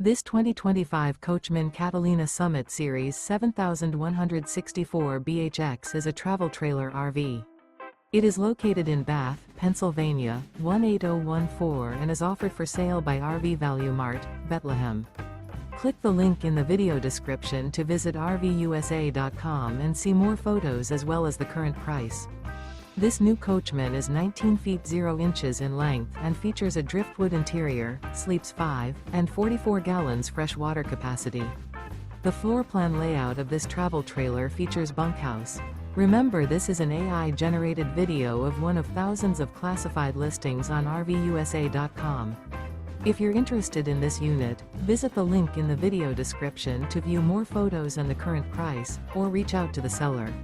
This 2025 Coachmen Catalina Summit Series 7164 BHX is a travel trailer RV. It is located in Bath, Pennsylvania, 18014 and is offered for sale by RV Value Mart, Behtlehem. Click the link in the video description to visit RVUSA.com and see more photos as well as the current price. This new Coachmen is 19 feet 0 inches in length and features a driftwood interior, sleeps 5, and 44 gallons fresh water capacity. The floor plan layout of this travel trailer features bunkhouse. Remember, this is an AI-generated video of one of thousands of classified listings on RVUSA.com. If you're interested in this unit, visit the link in the video description to view more photos and the current price, or reach out to the seller.